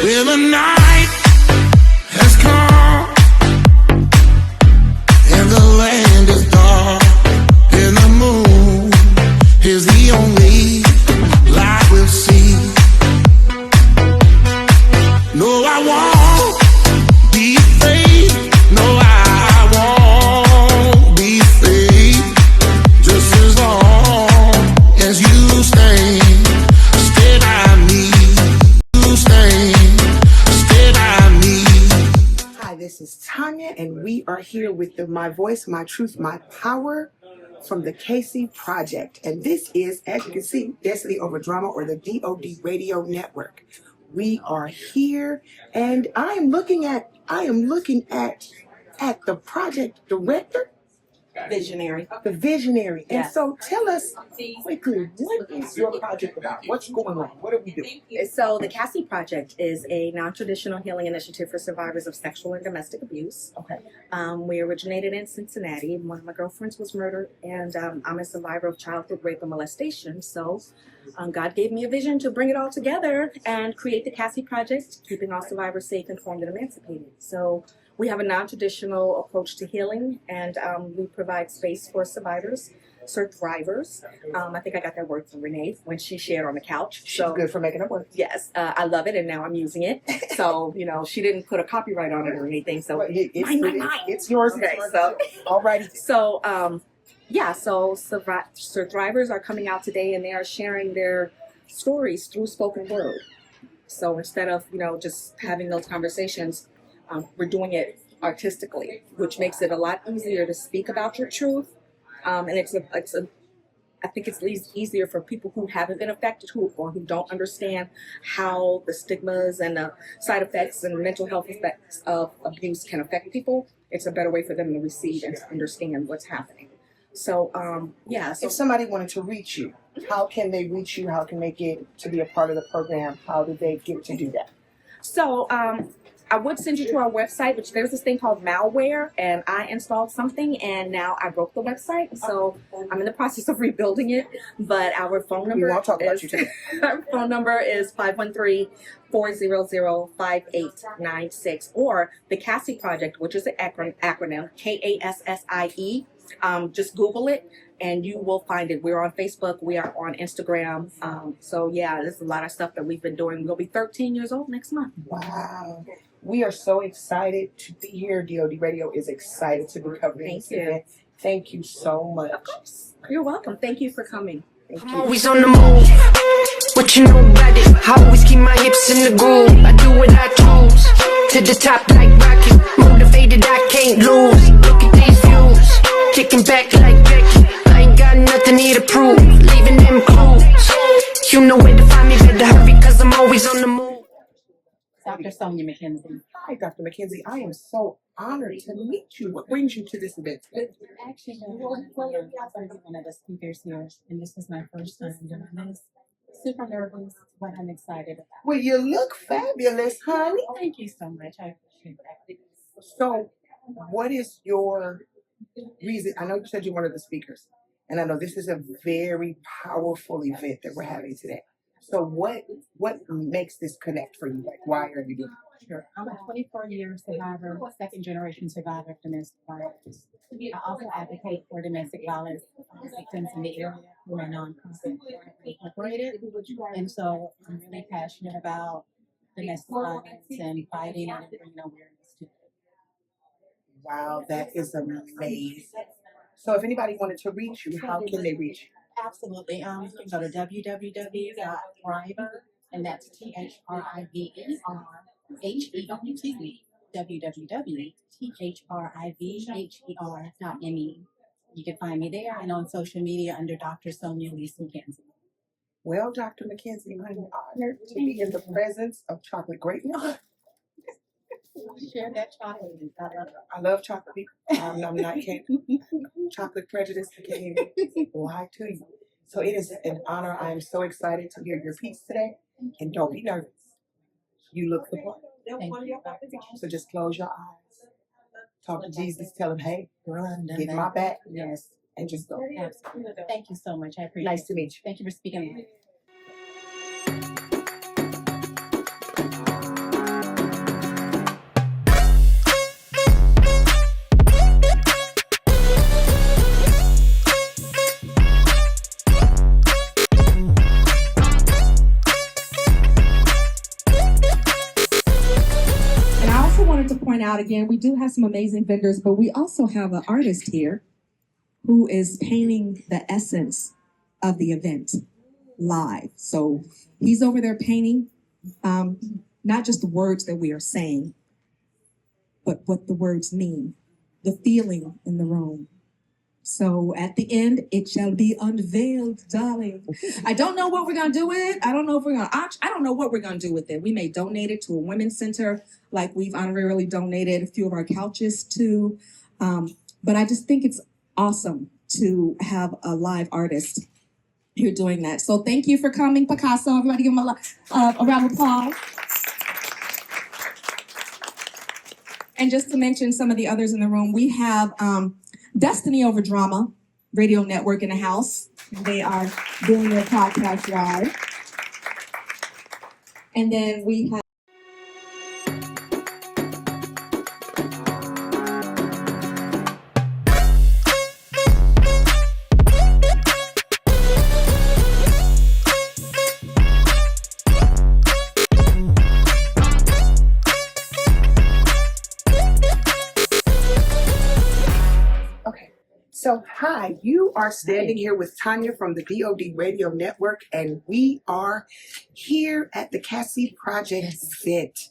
When the night has come and the land is dark and the moon is the only light we'll see. No, I won't be afraid. No, I won't be afraid. Just as long as you stay by me. You stay by me. Hi, this is Tanya, and we are here with My Voice, My Truth, My Power from the KC Project. And this is, as you can see, Destiny Over Drama, or the D.O.D Radio Network. We are here, and I am looking at the project director, Visionary. the visionary. And Yes. so tell us quickly, what is your project about? What's going on? What are we doing? So the Cassie Project is a non-traditional healing initiative for survivors of sexual and domestic abuse. Okay. We originated in Cincinnati. One of my girlfriends was murdered, and I'm a survivor of childhood rape and molestation. So God gave me a vision to bring it all together and create the Cassie Project, keeping all survivors safe, informed, and emancipated. So we have a non-traditional approach to healing, and we provide space for survivors, survivors. I think I got that word from Renee when she shared on the couch. She's good for making it work. Yes, I love it, and now I'm using it. So, she didn't put a copyright on it or anything. So, it's yours. Okay, so, alrighty. So, survivors are coming out today, and they are sharing their stories through spoken word. So instead of, just having those conversations, we're doing it artistically, which makes it a lot easier to speak about your truth. And I think it's easier for people who haven't been affected, or who don't understand how the stigmas and the side effects and mental health effects of abuse can affect people. It's a better way for them to receive and to understand what's happening. So, So if somebody wanted to reach you, how can they reach you? How can they get to be a part of the program? How do they get to do that? So, I would send you to our website, which there's this thing called malware, and I installed something, and now I broke the website. So I'm in the process of rebuilding it. But our phone number our phone number is 513-400-5896, or the Cassie Project, which is an acronym, KASSIE. Just Google it, and you will find it. We're on Facebook. We are on Instagram. There's a lot of stuff that we've been doing. We'll be 13 years old next month. Wow. We are so excited to be here. D.O.D Radio is excited to be covering this event. Thank you so much. Of course. You're welcome. Thank you for coming. I'm always on the move. What you know about it? I always keep my hips in the groove. I do what I choose. To the top like rocket. Motivated, I can't lose. Look at these views. Kicking back like Becky. I ain't got nothing here to prove. Leaving them clues. You know where to find me. Better hurry, cause I'm always on the move. Dr. Sonia McKenzie. Hi, Dr. McKenzie. I am so honored to meet you. What brings you to this event? Actually, I'm one of the speakers here, and this is my first time doing this. Super nervous, but I'm excited about it. Well, you look fabulous, honey. Thank you so much. I appreciate that. So, what is your reason? I know you said you're one of the speakers, and I know this is a very powerful event that we're having today. So what makes this connect for you? Like, why are you doing it? Sure. I'm a 24-year survivor, second-generation survivor of domestic violence. I also advocate for domestic violence victims in the area through my nonprofit, Incorporated. And so I'm really passionate about domestic violence and fighting and bringing awareness to it. Wow, that is amazing. So if anybody wanted to reach you, how can they reach you? Absolutely. You can go to www.thriver, and that's THRIVERHERTV, www.thriverher.me. You can find me there and on social media under Dr. Sonia Lisa McKenzie. Well, Dr. McKenzie, I'm honored to be in the presence of chocolate greatness. Share that chocolate. I love chocolate people. I'm not kidding. Chocolate prejudice can't lie to you. So it is an honor. I am so excited to hear your piece today. And don't be nervous. You look the part. So just close your eyes. Talk to Jesus. Tell him, hey, get my back. Yes. And just go. Absolutely. Thank you so much. I appreciate it. Nice to meet you. Thank you for speaking. wanted to point out again, we do have some amazing vendors, but we also have an artist here who is painting the essence of the event live. So he's over there painting, not just the words that we are saying, but what the words mean, the feeling in the room. So at the end, it shall be unveiled, darling. I don't know what we're going to do with it. I don't know if we're going to auction. I don't know what we're going to do with it. We may donate it to a women's center, like we've honorarily donated a few of our couches to. But I just think it's awesome to have a live artist here doing that. So thank you for coming, Picasso. Everybody give him a round of applause. And just to mention some of the others in the room, we have Destiny Over Drama Radio Network in the house. They are doing their podcast live. And then we have So, hi, you are standing here with Tanya from the D.O.D Radio Network, and we are here at the Cassie Project event.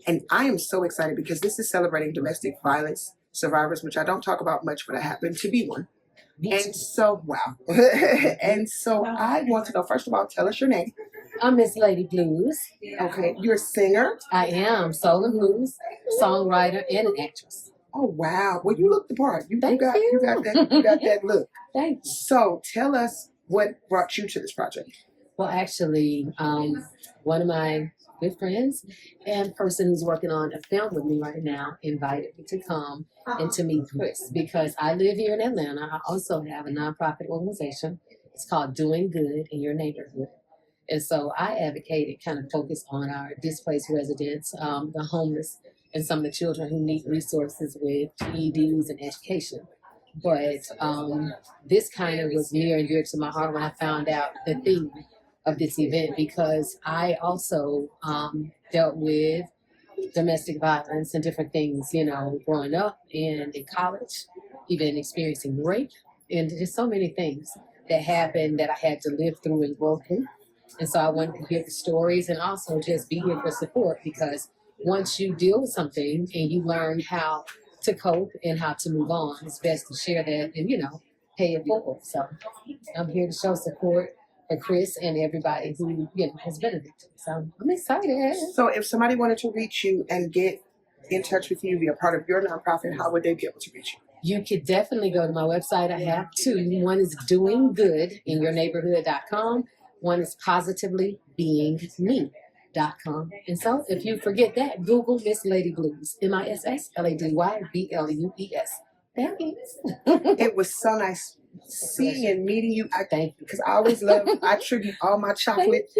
And I am so excited because this is celebrating domestic violence survivors, which I don't talk about much, but I happen to be one. And so, wow. And so I want to know, first of all, tell us your name. I'm Miss Lady Blues. Okay, you're a singer. I am soul and blues, songwriter, and an actress. Oh wow! Well, you look the part. You got you. that look. Thank you. So tell us what brought you to this project. Well, actually, one of my good friends and person who's working on a film with me right now invited me to come and to meet Chris because I live here in Atlanta. I also have a nonprofit organization. It's called Doing Good in Your Neighborhood. And so I advocate and kind of focus on our displaced residents, the homeless, and some of the children who need resources with GEDs and education. But this kind of was near and dear to my heart when I found out the theme of this event because I also dealt with domestic violence and different things, you know, growing up and in college, even experiencing rape and just so many things that happened that I had to live through and grow through. And so I wanted to hear the stories and also just be here for support because once you deal with something and you learn how to cope and how to move on, it's best to share that and, you know, pay it forward. So I'm here to show support for Chris and everybody who, you know, has been a victim. So I'm excited. So if somebody wanted to reach you and get in touch with you, be a part of your nonprofit, how would they be able to reach you? You could definitely go to my website. I have two. One is doinggoodinyourneighborhood.com. One is positivelybeingme.com. And so if you forget that, Google Miss Lady Blues, MissLadyBlues. Thanks. It was so nice seeing and meeting you. Thank you. Because I always love, I tribute all my chocolate,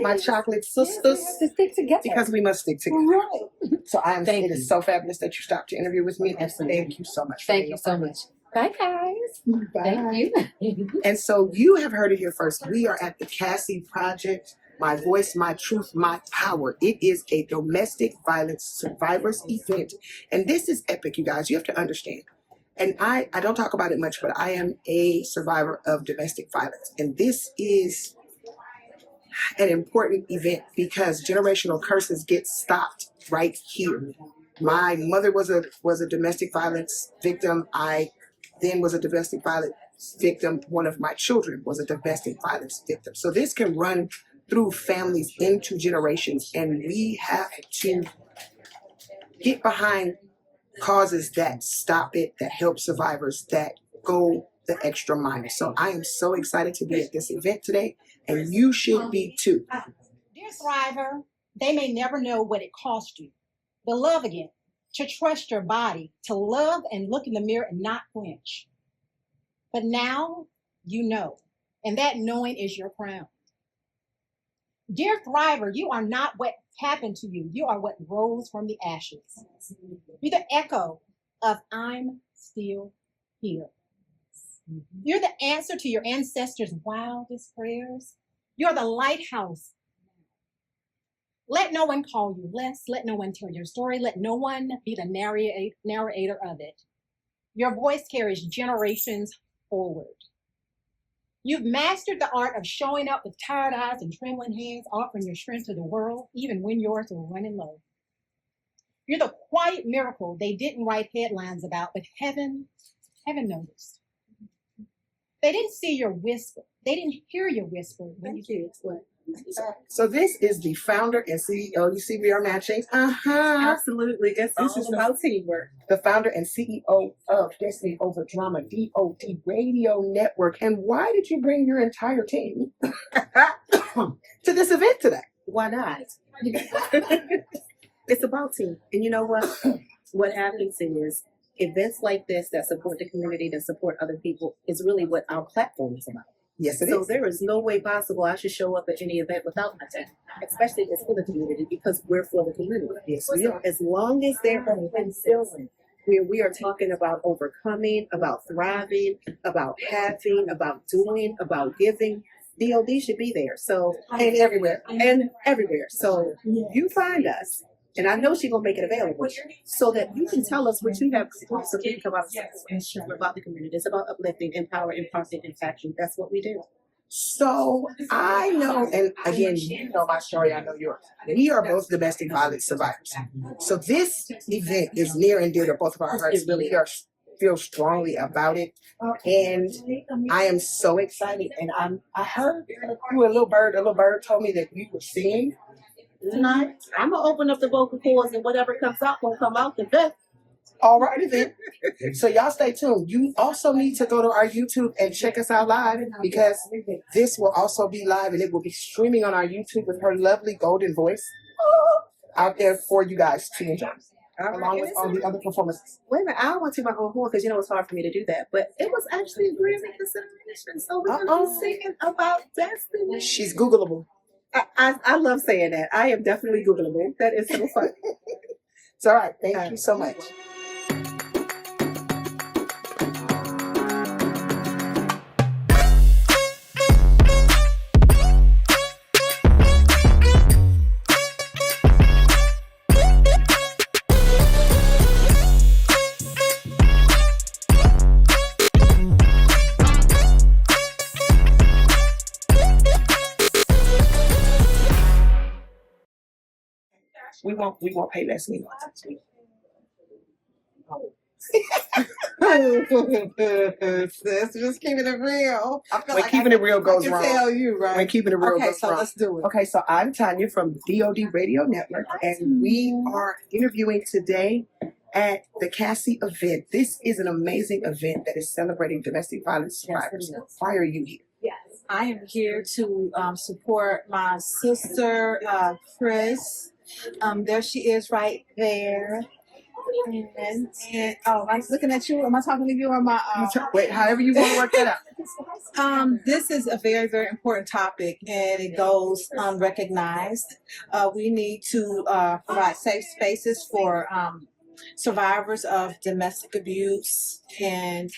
my chocolate sisters, to stick together. because we must stick together. Right. So it is you. so fabulous that you stopped to interview with me. Absolutely. Thank you so much. Thank you so much. Bye, guys. Bye. Thank you. And so you have heard it here first. We are at the Cassie Project. My voice, my truth, my power. It is a domestic violence survivors event. And this is epic, you guys. You have to understand. And I don't talk about it much, but I am a survivor of domestic violence. And this is an important event because generational curses get stopped right here. My mother was a domestic violence victim. I then was a domestic violence victim. One of my children was a domestic violence victim. So this can run through families into generations, and we have to get behind causes that stop it, that help survivors, that go the extra mile. So I am so excited to be at this event today, and you should be too. Dear Thriver, they may never know what it cost you to love again, to trust your body, to love and look in the mirror and not flinch. But now you know, and that knowing is your crown. Dear Thriver, you are not what happened to you. You are what rose from the ashes. You're the echo of I'm still here. You're the answer to your ancestors' wildest prayers. You're the lighthouse. Let no one call you less. Let no one tell your story. Let no one be the narrator of it. Your voice carries generations forward. You've mastered the art of showing up with tired eyes and trembling hands, offering your strength to the world, even when yours are running low. You're the quiet miracle they didn't write headlines about, but heaven noticed. They didn't see your whisper. They didn't hear your whisper when you did what. So this is the founder and CEO. You see, we are matching. Absolutely. It's all about teamwork. The founder and CEO of Destiny Over Drama, D.O.D Radio Network. And why did you bring your entire team to this event today? Why not? It's about team. And you know what? What happens is events like this that support the community, that support other people, is really what our platform is about. Yes, it So is. there is no way possible I should show up at any event without my team, especially if it's for the community, because we're for the community. Yes, we are. As long as they're open feeling, where we are talking about overcoming, about thriving, about having, about doing, about giving, D.O.D should be there. So And everywhere. So you find us. And I know she's gonna make it available so that you can tell us what you have to do, so we can come out and share about the community. It's about uplifting, empower, imparting, impacting. That's what we do. So I know, and again, you know my story, I know yours. We are both domestic violence survivors. So this event is near and dear to both of our hearts. It really We feel strongly about it. And I am so excited. And I heard through a little bird told me that you were singing tonight. I'm gonna open up the vocal cords, and whatever comes out will come out the best. All righty then. So y'all stay tuned. You also need to go to our YouTube and check us out live, because this will also be live and it will be streaming on our YouTube with her lovely golden voice out there for you guys to enjoy, along with all the other performances. Wait a minute, I don't want to my own horn because it's hard for me to do that. But it was actually a Grammy consideration, so we're gonna be singing about destiny. She's Googleable. I love saying that. I am definitely Googleable. That is so fun. It's all right. Thank you so much. We won't pay less than Sis, just keeping it real. I feel When keeping it real goes wrong. I can tell you, right? When keeping it real Okay, goes so wrong. let's do it. Okay, so I'm Tanya from D.O.D Radio Network, and we are interviewing today at the Cassie event. This is an amazing event that is celebrating domestic violence survivors. Yes, it is. Why are you here? I am here to support my sister, Chris. There she is right there. And oh, I'm looking at you. Am I talking to you or my? Wait, however you want to work that out. This is a very, very important topic, and it goes unrecognized. We need to provide safe spaces for survivors of domestic abuse and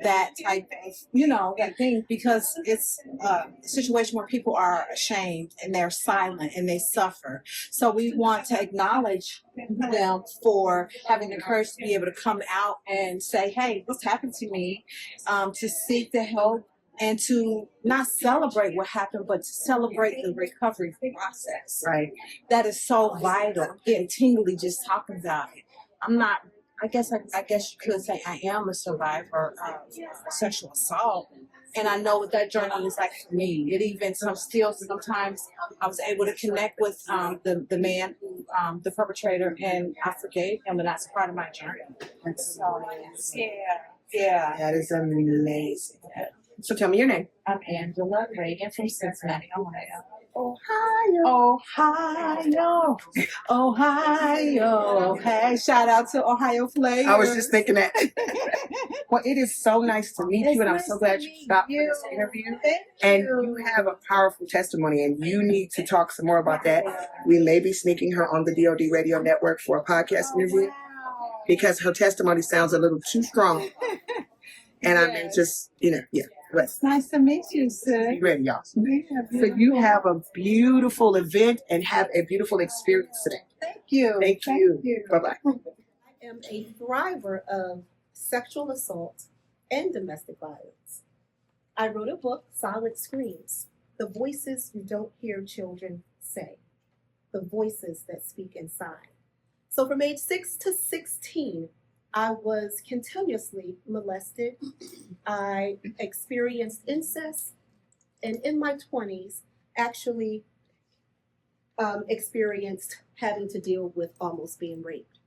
that type of, that thing, because it's a situation where people are ashamed and they're silent and they suffer. So we want to acknowledge them for having the courage to be able to come out and say, hey, this happened to me, to seek the help and to not celebrate what happened, but to celebrate the recovery process. Right. That is so vital. I'm getting tingly just talking about it. I guess you could say I am a survivor of sexual assault, and I know what that journey is like for me. It even sometimes I was able to connect with the man, the perpetrator, and I forgave him, and that's part of my journey. And so yeah. That is amazing. So tell me your name. I'm Angela Reagan from Cincinnati, Ohio. Ohio. Hey, shout out to Ohio Flavors. I was just thinking that. Well, it is so nice to meet you, and I'm so glad you stopped for this interview. And you have a powerful testimony, and you need to talk some more about that. We may be sneaking her on the D.O.D Radio Network for a podcast interview because her testimony sounds a little too strong. And I may just, yeah. Let's Nice to meet you, sir. be ready, y'all. So you have a beautiful event and have a beautiful experience today. Thank you. Thank you. Bye-bye. I am a thriver of sexual assault and domestic violence. I wrote a book, Silent Screams, The Voices You Don't Hear Children Say, the voices that speak inside. So from age 6 to 16, I was continuously molested. I experienced incest, and in my 20s, actually experienced having to deal with almost being raped.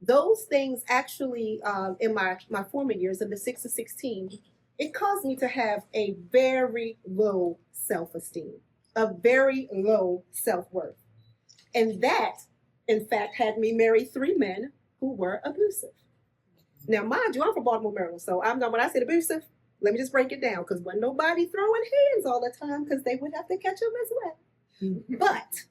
Those things actually, in my former years, in the 6 to 16, it caused me to have a very low self-esteem, a very low self-worth. And that, in fact, had me marry 3 men who were abusive. Now, mind you, I'm from Baltimore, Maryland, so when I said abusive, let me just break it down, because wasn't nobody throwing hands all the time, because they would have to catch them as well. But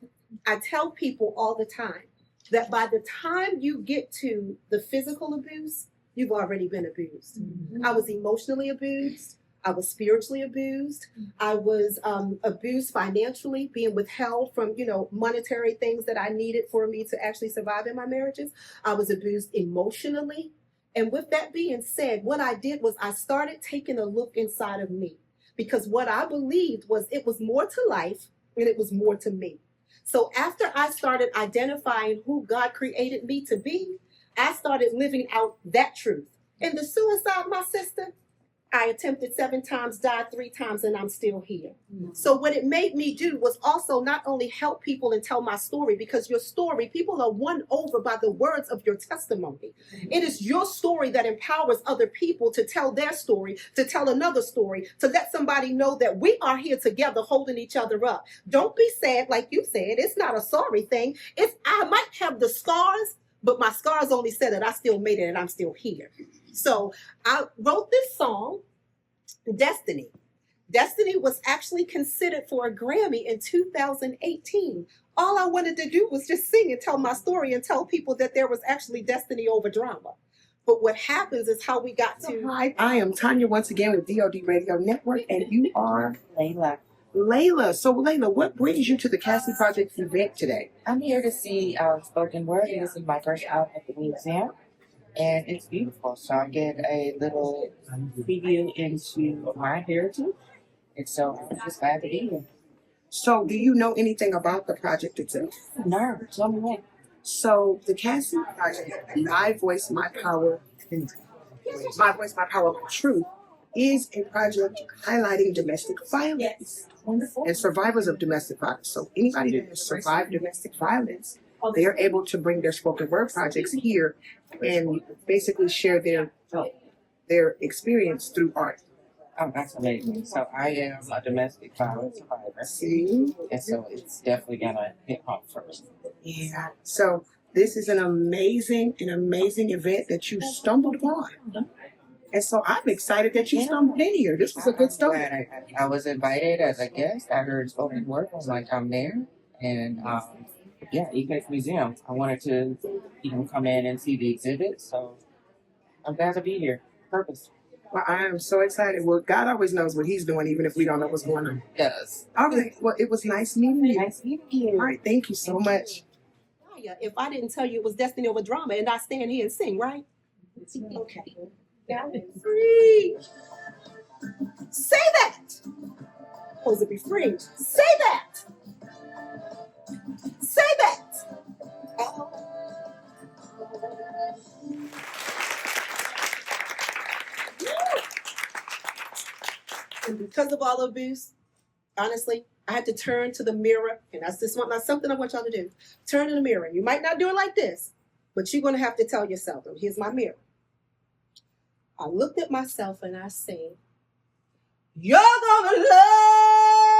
I tell people all the time that by the time you get to the physical abuse, you've already been abused. I was emotionally abused. I was spiritually abused. I was abused financially, being withheld from, monetary things that I needed for me to actually survive in my marriages. I was abused emotionally. And with that being said, what I did was I started taking a look inside of me, because what I believed was it was more to life and it was more to me. So after I started identifying who God created me to be, I started living out that truth. And the suicide, my sister, I attempted 7 times, died 3 times, and I'm still here. So what it made me do was also not only help people and tell my story, because your story, people are won over by the words of your testimony. It is your story that empowers other people to tell their story, to tell another story, to let somebody know that we are here together holding each other up. Don't be sad, like you said. It's not a sorry thing. I might have the scars, but my scars only said that I still made it and I'm still here. So I wrote this song, Destiny. Destiny was actually considered for a Grammy in 2018. All I wanted to do was just sing and tell my story and tell people that there was actually destiny over drama. But what happens is how we got to... Hi, I am Tanya once again with D.O.D Radio Network, and you are... Layla. Layla. So Layla, what brings you to the Cassie Project event today? I'm here to see spoken word. This is my first out at the museum, and it's beautiful. So I get a little preview into my heritage, and so I'm just glad to be here. So do you know anything about the project itself? No, tell me what. So the Cassie Project, My Voice, My Power, My Voice, My Power, My Truth, is a project highlighting domestic violence Wonderful. and survivors of domestic violence. So anybody that has survived domestic violence, they are able to bring their spoken word projects here and basically share their experience through art. Oh, that's amazing. So I am a domestic violence survivor, See? and so it's definitely gonna hit home first. Yeah. So this is an amazing event that you stumbled upon. And so I'm excited that you stumbled in here. This was a good start. Glad I was invited as a guest. I heard spoken word. I was like, I'm there. And yeah, Equex Museum. I wanted to, come in and see the exhibit. So I'm glad to be here. Purpose. Well, I am so excited. Well, God always knows what he's doing, even if we don't know what's going on. Yes. All right. Well, it was nice meeting you. Nice meeting you. All right. Thank you so much. If I didn't tell you it was destiny over drama and I stand here and sing, right? Okay. Now it's free. Say that. Supposed to be free. Say that. Say that. And because of all the abuse, honestly, I had to turn to the mirror, and that's just something I want y'all to do. Turn in the mirror. You might not do it like this, but you're going to have to tell yourself, here's my mirror. I looked at myself and I said, you're going to love